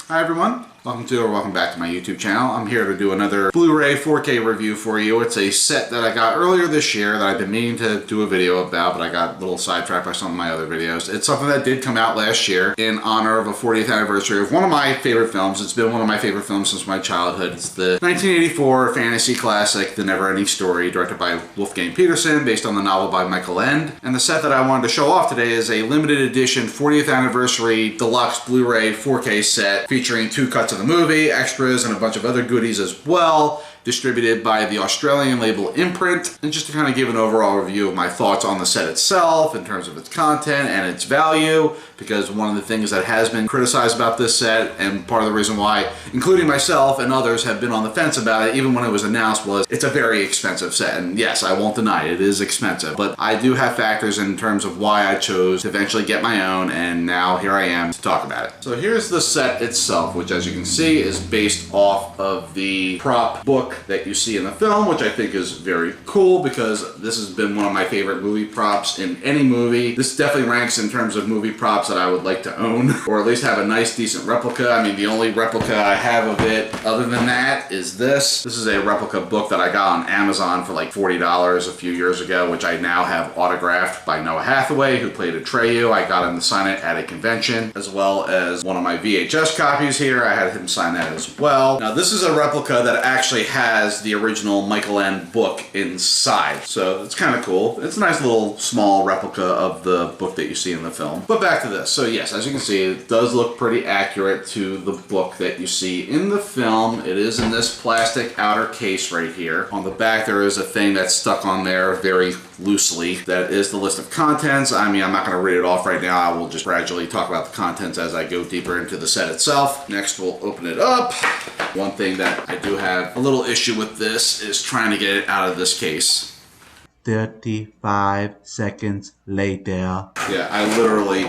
Hi everyone, welcome back to my YouTube channel. I'm here to do another Blu-ray 4K review for you. It's a set that I got earlier this year that I've been meaning to do a video about, but I got a little sidetracked by some of my other videos. It's something that did come out last year in honor of a 40th anniversary of one of my favorite films. It's been one of my favorite films since my childhood. It's the 1984 fantasy classic, The NeverEnding Story, directed by Wolfgang Petersen, based on the novel by Michael Ende. And the set that I wanted to show off today is a limited edition 40th anniversary deluxe Blu-ray 4K set featuring 2 cuts of the movie, extras, and a bunch of other goodies as well, distributed by the Australian label Imprint. And just to kind of give an overall review of my thoughts on the set itself in terms of its content and its value, because one of the things that has been criticized about this set, and part of the reason why, including myself and others, have been on the fence about it even when it was announced, was it's a very expensive set. And yes, I won't deny it is expensive, but I do have factors in terms of why I chose to eventually get my own, and now here I am to talk about it. So here's the set itself, which as you can see is based off of the prop book that you see in the film, which I think is very cool because this has been one of my favorite movie props in any movie. This definitely ranks in terms of movie props that I would like to own, or at least have a nice decent replica. I mean, the only replica I have of it other than that is this. This is a replica book that I got on Amazon for like $40 a few years ago, which I now have autographed by Noah Hathaway, who played Atreyu. I got him to sign it at a convention, as well as one of my VHS copies here. I had him sign that as well. Now, this is a replica that actually has the original Michael Ende book inside, so it's kind of cool. It's a nice little small replica of the book that you see in the film. But back to this. So yes, as you can see, it does look pretty accurate to the book that you see in the film. It is in this plastic outer case right here. On the back there is a thing that's stuck on there very loosely. That is the list of contents. I mean, I'm not going to read it off right now. I will just gradually talk about the contents as I go deeper into the set itself. Next, we'll open it up. One thing that I do have a little issue with this is trying to get it out of this case. 35 seconds later. Yeah, I literally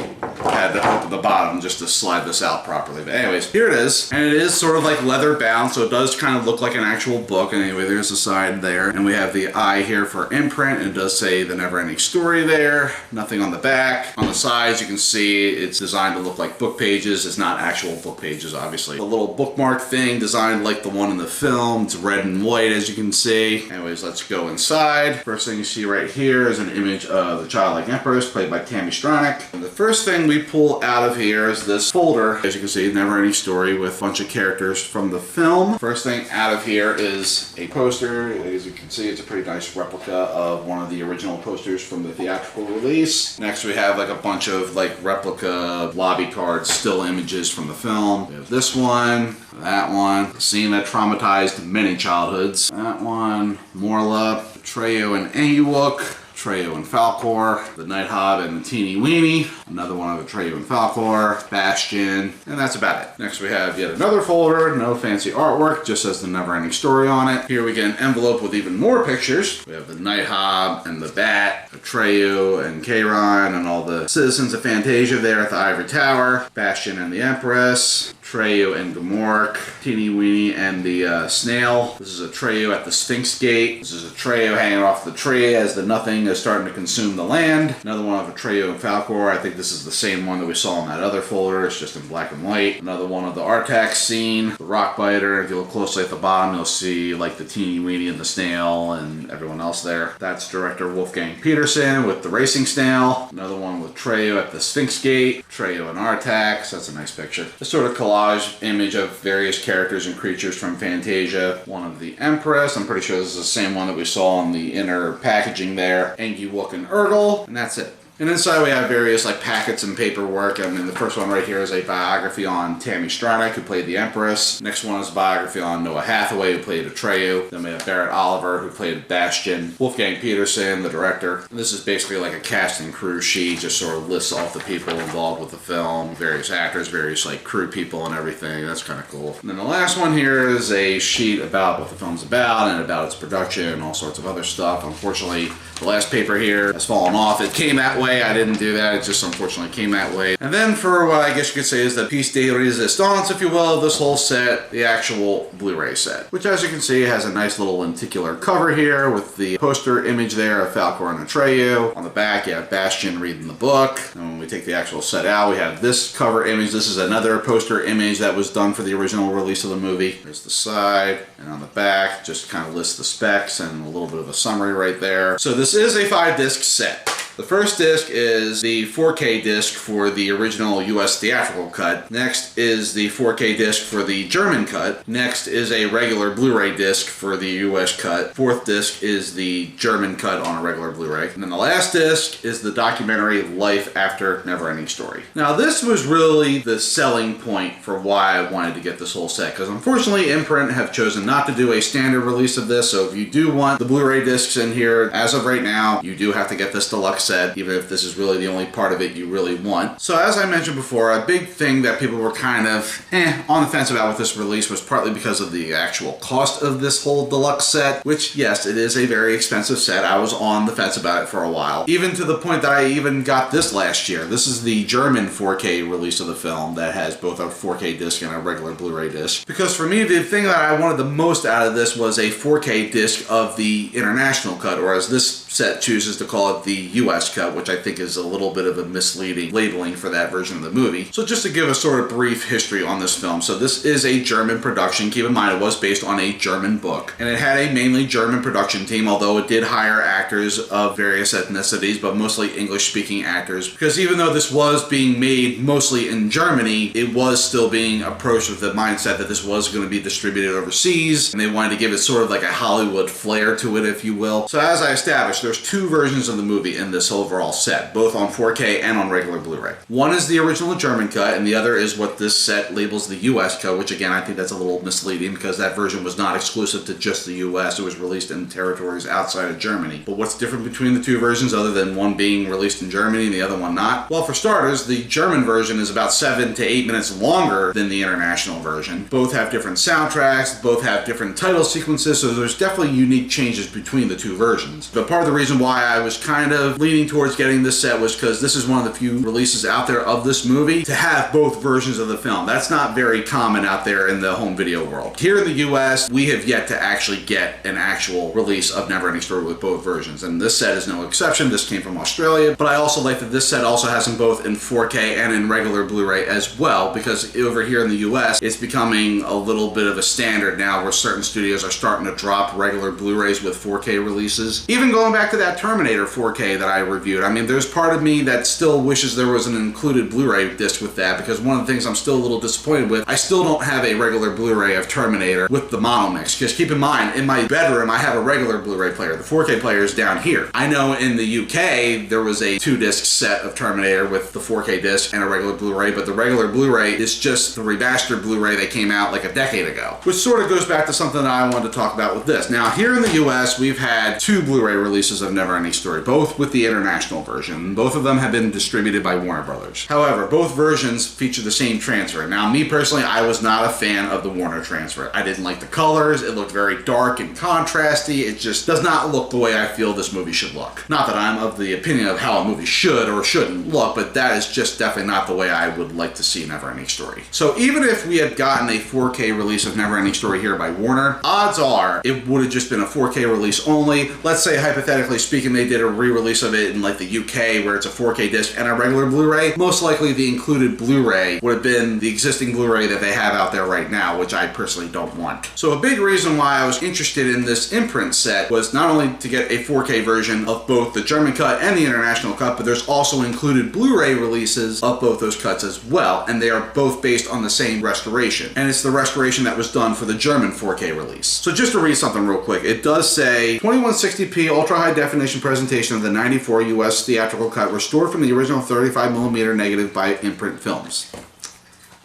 had to open the bottom just to slide this out properly. But anyways, here it is. And it is sort of like leather bound, so it does kind of look like an actual book. Anyway, there's the side there. And we have the eye here for Imprint, and it does say The NeverEnding Story there. Nothing on the back. On the sides, you can see it's designed to look like book pages. It's not actual book pages, obviously. A little bookmark thing designed like the one in the film. It's red and white, as you can see. Anyways, let's go inside. First thing you see right here is an image of the childlike empress, played by Tammy Stronach. And the first thing we pull out of here is this folder. As you can see, NeverEnding Story with a bunch of characters from the film. First thing out of here is a poster. As you can see, it's a pretty nice replica of one of the original posters from the theatrical release. Next, we have like a bunch of like replica lobby cards, still images from the film. We have this one, that one, the scene that traumatized many childhoods. That one, Morla, Atreyu and Ewok, Atreyu and Falkor, the Night Hob and the Teeny Weeny, another one of Atreyu and Falkor, Bastion, and that's about it. Next we have yet another folder, no fancy artwork, just says The NeverEnding Story on it. Here we get an envelope with even more pictures. We have the Night Hob and the Bat, Atreyu and Kairon and all the citizens of Fantasia there at the Ivory Tower, Bastion and the Empress, Atreyu and Gamork, Teeny Weeny and the Snail. This is Atreyu at the Sphinx Gate. This is Atreyu hanging off the tree as the Nothing is starting to consume the land. Another one of Atreyu and Falkor. I think this is the same one that we saw in that other folder. It's just in black and white. Another one of the Artax scene, the Rock Biter. If you look closely at the bottom, you'll see like the Teeny Weeny and the Snail and everyone else there. That's director Wolfgang Petersen with the Racing Snail. Another one with Atreyu at the Sphinx Gate. Atreyu and Artax. That's a nice picture. This sort of collage image of various characters and creatures from Fantasia. One of the Empress. I'm pretty sure this is the same one that we saw on the inner packaging there. Engi, Wook, and Urgle. And that's it. And inside we have various like packets and paperwork. I mean, the first one right here is a biography on Tammy Stronach, who played the Empress. Next one is a biography on Noah Hathaway, who played Atreyu. Then we have Barrett Oliver, who played Bastion. Wolfgang Petersen, the director. And this is basically like a cast and crew sheet, just sort of lists all the people involved with the film, various actors, various like crew people and everything. That's kind of cool. And then the last one here is a sheet about what the film's about and about its production and all sorts of other stuff. Unfortunately, the last paper here has fallen off. It came that way way. I didn't do that. It just unfortunately came that way. And then for what I guess you could say is the piece de resistance, if you will, of this whole set, the actual Blu-ray set, which as you can see has a nice little lenticular cover here with the poster image there of Falcor and Atreyu. On the back, you have Bastian reading the book. And when we take the actual set out, we have this cover image. This is another poster image that was done for the original release of the movie. There's the side, and on the back, just kind of lists the specs and a little bit of a summary right there. So this is a 5-disc set. The first disc is the 4K disc for the original US theatrical cut. Next is the 4K disc for the German cut. Next is a regular Blu-ray disc for the US cut. Fourth disc is the German cut on a regular Blu-ray. And then the last disc is the documentary Life After NeverEnding Story. Now this was really the selling point for why I wanted to get this whole set, because unfortunately Imprint have chosen not to do a standard release of this, so if you do want the Blu-ray discs in here, as of right now, you do have to get this deluxe set, even if this is really the only part of it you really want. So as I mentioned before, a big thing that people were kind of on the fence about with this release was partly because of the actual cost of this whole deluxe set, which yes, it is a very expensive set. I was on the fence about it for a while, even to the point that I even got this last year. This is the German 4K release of the film that has both a 4K disc and a regular Blu-ray disc. Because for me, the thing that I wanted the most out of this was a 4K disc of the international cut, or as this set chooses to call it, the US cut, which I think is a little bit of a misleading labeling for that version of the movie. So just to give a sort of brief history on this film. So this is a German production. Keep in mind it was based on a German book, and it had a mainly German production team, although it did hire actors of various ethnicities, but mostly English-speaking actors, because even though this was being made mostly in Germany, it was still being approached with the mindset that this was going to be distributed overseas, and they wanted to give it sort of like a Hollywood flair to it, if you will. So as I established, there's two versions of the movie in this overall set, both on 4K and on regular Blu-ray. One is the original German cut, and the other is what this set labels the US cut, which again, I think that's a little misleading because that version was not exclusive to just the US. It was released in territories outside of Germany. But what's different between the two versions other than one being released in Germany and the other one not? Well, for starters, the German version is about 7 to 8 minutes longer than the international version. Both have different soundtracks, both have different title sequences, so there's definitely unique changes between the two versions. But part of the reason why I was kind of leaning towards getting this set was because this is one of the few releases out there of this movie to have both versions of the film. That's not very common out there in the home video world. Here in the US, we have yet to actually get an actual release of NeverEnding Story with both versions, and this set is no exception. This came from Australia, but I also like that this set also has them both in 4K and in regular Blu-ray as well, because over here in the US, it's becoming a little bit of a standard now where certain studios are starting to drop regular Blu-rays with 4K releases. Even going back to that Terminator 4K that I reviewed, I mean, there's part of me that still wishes there was an included Blu-ray disc with that, because one of the things I'm still a little disappointed with, I still don't have a regular Blu-ray of Terminator with the mono mix, because keep in mind, in my bedroom, I have a regular Blu-ray player. The 4K player is down here. I know in the UK, there was a 2-disc set of Terminator with the 4K disc and a regular Blu-ray, but the regular Blu-ray is just the remastered Blu-ray that came out like a decade ago, which sort of goes back to something that I wanted to talk about with this. Now, here in the US, we've had 2 Blu-ray releases of NeverEnding Story, both with the international version. Both of them have been distributed by Warner Brothers. However, both versions feature the same transfer. Now, me personally, I was not a fan of the Warner transfer. I didn't like the colors. It looked very dark and contrasty. It just does not look the way I feel this movie should look. Not that I'm of the opinion of how a movie should or shouldn't look, but that is just definitely not the way I would like to see NeverEnding Story. So even if we had gotten a 4K release of NeverEnding Story here by Warner, odds are it would have just been a 4K release only. Let's say, hypothetically speaking, they did a re-release of it in like the UK where it's a 4K disc and a regular Blu-ray. Most likely the included Blu-ray would have been the existing Blu-ray that they have out there right now, which I personally don't want. So a big reason why I was interested in this imprint set was not only to get a 4K version of both the German cut and the international cut, but there's also included Blu-ray releases of both those cuts as well, and they are both based on the same restoration. And it's the restoration that was done for the German 4K release. So just to read something real quick, it does say 2160p ultra high definition presentation of the 94 US theatrical cut restored from the original 35mm negative by Imprint Films.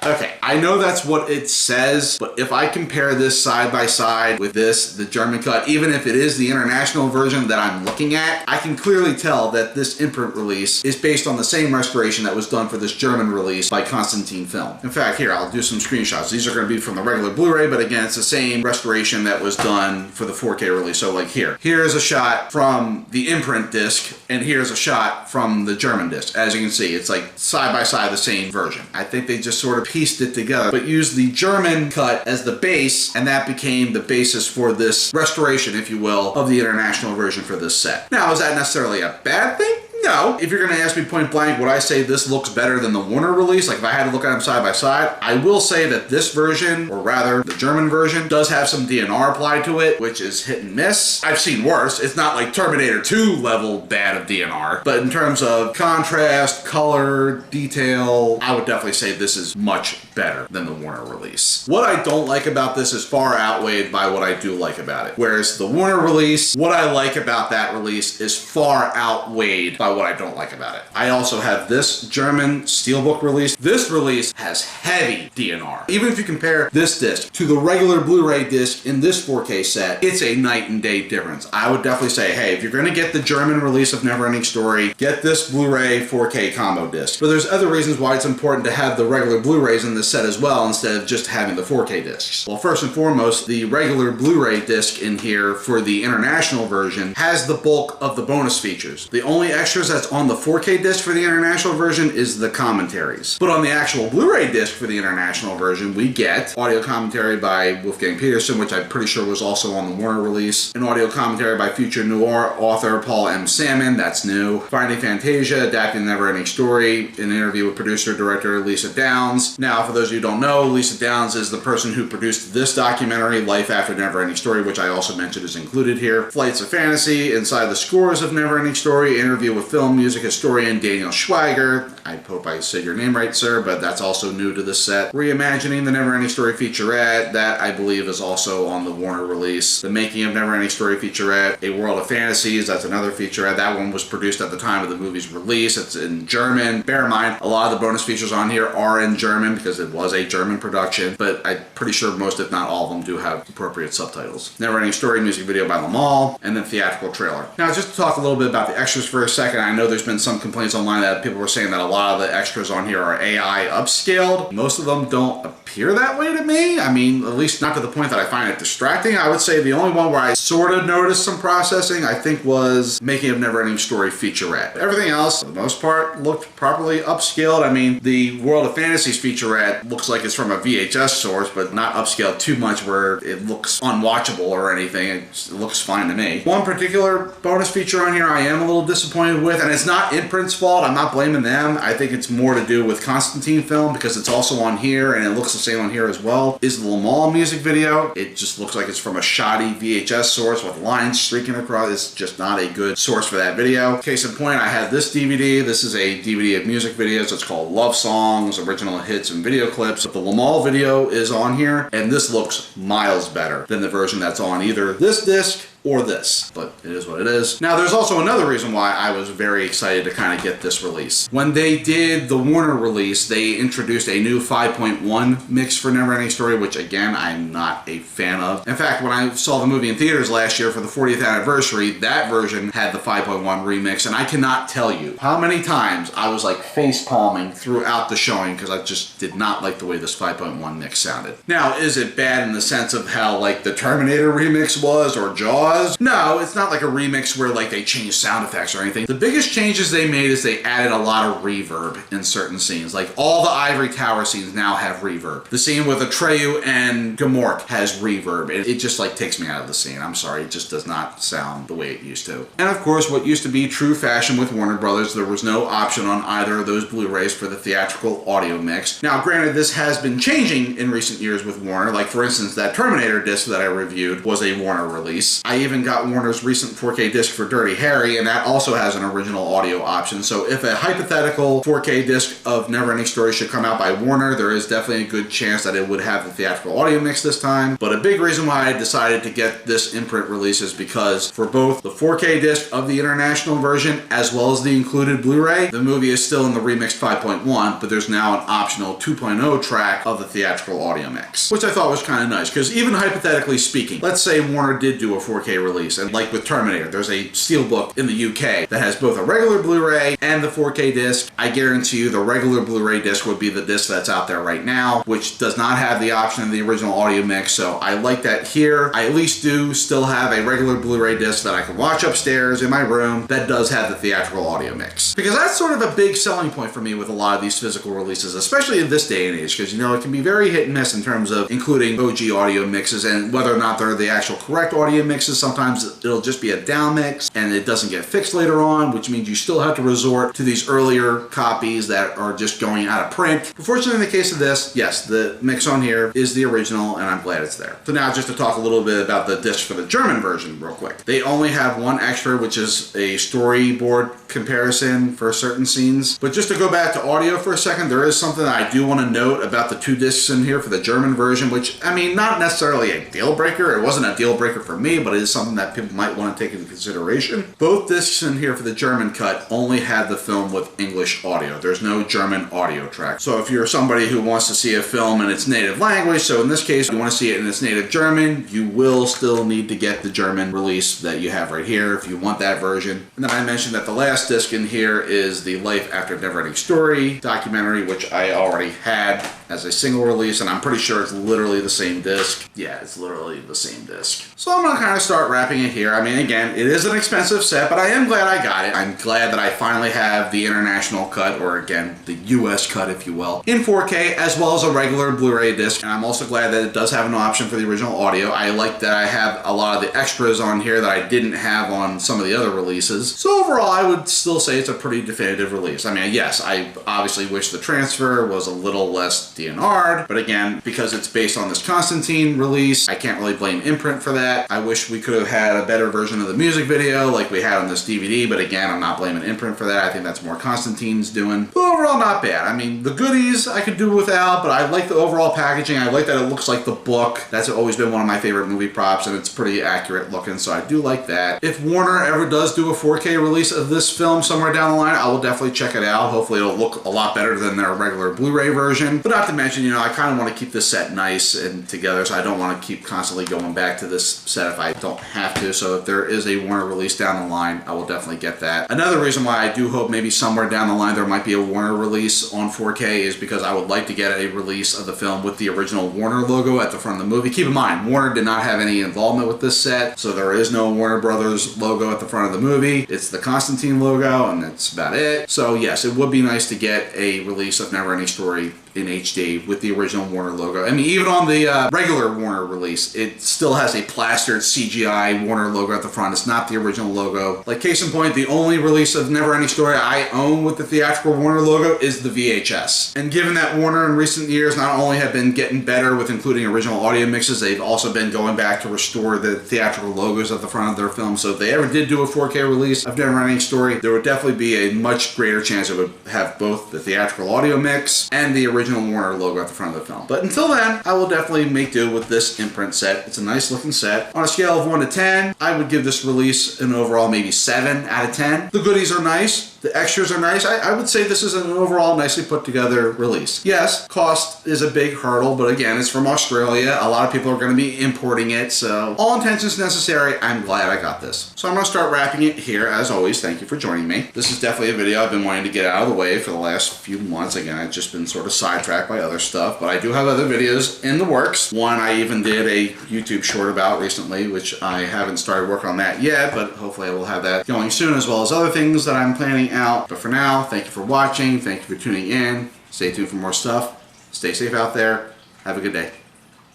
Okay, I know that's what it says, but if I compare this side by side with this, the German cut, even if it is the international version that I'm looking at, I can clearly tell that this imprint release is based on the same restoration that was done for this German release by Constantine Film. In fact, here, I'll do some screenshots. These are going to be from the regular Blu-ray, but again, it's the same restoration that was done for the 4K release. So like here's a shot from the imprint disc, and here's a shot from the German disc. As you can see, it's like side by side the same version. I think they just sort of pieced it together, but used the German cut as the base, and that became the basis for this restoration, if you will, of the international version for this set. Now, is that necessarily a bad thing? No. If you're going to ask me point blank, would I say this looks better than the Warner release? Like if I had to look at them side by side, I will say that this version, or rather the German version, does have some DNR applied to it, which is hit and miss. I've seen worse. It's not like Terminator 2 level bad of DNR, but in terms of contrast, color, detail, I would definitely say this is much better than the Warner release. What I don't like about this is far outweighed by what I do like about it. Whereas the Warner release, what I like about that release is far outweighed by what I don't like about it. I also have this German Steelbook release. This release has heavy DNR. Even if you compare this disc to the regular Blu-ray disc in this 4K set, it's a night and day difference. I would definitely say, hey, if you're going to get the German release of NeverEnding Story, get this Blu-ray 4K combo disc. But there's other reasons why it's important to have the regular Blu-rays in this set as well, instead of just having the 4K discs. Well, first and foremost, the regular Blu-ray disc in here for the international version has the bulk of the bonus features. The only extras that's on the 4K disc for the international version is the commentaries. But on the actual Blu-ray disc for the international version, we get audio commentary by Wolfgang Peterson, which I'm pretty sure was also on the Warner release, an audio commentary by future noir author Paul M. Salmon, that's new, Finding Fantasia, adapting the NeverEnding Story, an interview with producer-director Lisa Downs. Now, for those of you who don't know, Lisa Downs is the person who produced this documentary, Life After NeverEnding Story, which I also mentioned is included here. Flights of Fantasy, Inside the Scores of NeverEnding Story, interview with film music historian Daniel Schweiger. I hope I said your name right, sir, but that's also new to this set. Reimagining the NeverEnding Story featurette, that I believe is also on the Warner release. The Making of NeverEnding Story featurette, A World of Fantasies, that's another featurette. That one was produced at the time of the movie's release. It's in German. Bear in mind, a lot of the bonus features on here are in German because it was a German production, but I'm pretty sure most, if not all of them, do have appropriate subtitles. NeverEnding Story music video by Lamal, and then theatrical trailer. Now, just to talk a little bit about the extras for a second, I know there's been some complaints online that people were saying that a lot of the extras on here are AI upscaled. Most of them don't appear that way to me. I mean, at least not to the point that I find it distracting. I would say the only one where I sort of noticed some processing, I think, was Making of NeverEnding Story featurette. Everything else, for the most part, looked properly upscaled. I mean, the World of Fantasies featurette looks like it's from a VHS source, but not upscaled too much where it looks unwatchable or anything. It looks fine to me. One particular bonus feature on here I am a little disappointed with, and it's not Imprint's fault. I'm not blaming them. I think it's more to do with Constantine Film because it's also on here and it looks the same on here as well, is the Lamal music video. It just looks like it's from a shoddy VHS source with lines streaking across. It's just not a good source for that video. Case in point, I have this DVD. This is a DVD of music videos. It's called Love Songs, Original Hits and Video Clips. The Lamal video is on here, and this looks miles better than the version that's on either this disc or this, but it is what it is. Now, there's also another reason why I was very excited to kind of get this release. When they did the Warner release, they introduced a new 5.1 mix for NeverEnding Story, which again, I'm not a fan of. In fact, when I saw the movie in theaters last year for the 40th anniversary, that version had the 5.1 remix, and I cannot tell you how many times I was like face palming throughout the showing because I just did not like the way this 5.1 mix sounded. Now, is it bad in the sense of how like the Terminator remix was or Jaws? No, it's not like a remix where like they changed sound effects or anything. The biggest changes they made is they added a lot of reverb in certain scenes. Like all the Ivory Tower scenes now have reverb. The scene with Atreyu and Gamork has reverb. It just like takes me out of the scene. I'm sorry, it just does not sound the way it used to. And of course, what used to be true fashion with Warner Brothers, there was no option on either of those Blu-rays for the theatrical audio mix. Now, granted, this has been changing in recent years with Warner. Like for instance, that Terminator disc that I reviewed was a Warner release. I even got Warner's recent 4K disc for Dirty Harry, and that also has an original audio option. So if a hypothetical 4K disc of NeverEnding Story should come out by Warner, there is definitely a good chance that it would have the theatrical audio mix this time. But a big reason why I decided to get this imprint release is because for both the 4K disc of the international version as well as the included Blu-ray, the movie is still in the remixed 5.1, but there's now an optional 2.0 track of the theatrical audio mix, which I thought was kind of nice, because even hypothetically speaking, let's say Warner did do a 4K release, and like with Terminator, there's a steelbook in the UK that has both a regular Blu-ray and the 4K disc. I guarantee you the regular Blu-ray disc would be the disc that's out there right now, which does not have the option of the original audio mix, so I like that here. I at least do still have a regular Blu-ray disc that I can watch upstairs in my room that does have the theatrical audio mix. Because that's sort of a big selling point for me with a lot of these physical releases, especially in this day and age, because you know, it can be very hit and miss in terms of including OG audio mixes and whether or not they're the actual correct audio mixes. Sometimes it'll just be a down mix and it doesn't get fixed later on, which means you still have to resort to these earlier copies that are just going out of print. But fortunately, in the case of this, yes, the mix on here is the original, and I'm glad it's there. So now just to talk a little bit about the disc for the German version real quick. They only have one extra, which is a storyboard comparison for certain scenes. But just to go back to audio for a second, there is something that I do want to note about the two discs in here for the German version, which, I mean, not necessarily a deal breaker. It wasn't a deal breaker for me, but it is something that people might want to take into consideration. Both discs in here for the German cut only have the film with English audio. There's no German audio track. So if you're somebody who wants to see a film in its native language, so in this case, you want to see it in its native German, you will still need to get the German release that you have right here if you want that version. And then I mentioned that the last disc in here is the Life After NeverEnding Story documentary, which I already had as a single release, and I'm pretty sure it's literally the same disc. Yeah, it's literally the same disc. So I'm gonna kind of start wrapping it here. I mean, again, it is an expensive set, but I am glad I got it. I'm glad that I finally have the international cut, or again, the US cut, if you will, in 4K, as well as a regular Blu-ray disc. And I'm also glad that it does have an option for the original audio. I like that I have a lot of the extras on here that I didn't have on some of the other releases. So overall, I would still say it's a pretty definitive release. I mean, yes, I obviously wish the transfer was a little less DNR'd, but again, because it's based on this Constantine release, I can't really blame Imprint for that. I wish we could have had a better version of the music video like we had on this DVD, but again, I'm not blaming Imprint for that. I think that's more Constantine's doing. But overall, not bad. I mean, the goodies I could do without, but I like the overall packaging. I like that it looks like the book. That's always been one of my favorite movie props, and it's pretty accurate looking, so I do like that. If Warner ever does do a 4K release of this film somewhere down the line, I will definitely check it out. Hopefully it'll look a lot better than their regular Blu-ray version. But not to mention, you know, I kind of want to keep this set nice and together, so I don't want to keep constantly going back to this set if I don't have to. So if there is a Warner release down the line, I will definitely get that. Another reason why I do hope maybe somewhere down the line there might be a Warner release on 4K is because I would like to get a release of the film with the original Warner logo at the front of the movie. Keep in mind, Warner did not have any involvement with this set, so there is no Warner Brothers logo at the front of the movie. It's the Constantine logo, and that's about it. So yes, it would be nice to get a release of NeverEnding Story in HD with the original Warner logo. I mean, even on the regular Warner release, it still has a plastered CGI Warner logo at the front. It's not the original logo. Like, case in point, the only release of NeverEnding Story I own with the theatrical Warner logo is the VHS. And given that Warner in recent years not only have been getting better with including original audio mixes, they've also been going back to restore the theatrical logos at the front of their films. So if they ever did do a 4K release of NeverEnding Story, there would definitely be a much greater chance it would have both the theatrical audio mix and the original Warner logo at the front of the film. But until then, I will definitely make do with this Imprint set. It's a nice looking set. On a scale of 1 to 10, I would give this release an overall maybe 7 out of 10. The goodies are nice. The extras are nice. I would say this is an overall nicely put together release. Yes, cost is a big hurdle, but again, it's from Australia. A lot of people are going to be importing it, so all intentions necessary, I'm glad I got this. So I'm going to start wrapping it here. As always, thank you for joining me. This is definitely a video I've been wanting to get out of the way for the last few months. Again, I've just been sort of sidetracked by other stuff, but I do have other videos in the works. One I even did a YouTube short about recently, which I haven't started working on that yet, but hopefully I will have that going soon, as well as other things that I'm planning out. But for now, thank you for watching. Thank you for tuning in. Stay tuned for more stuff. Stay safe out there. Have a good day.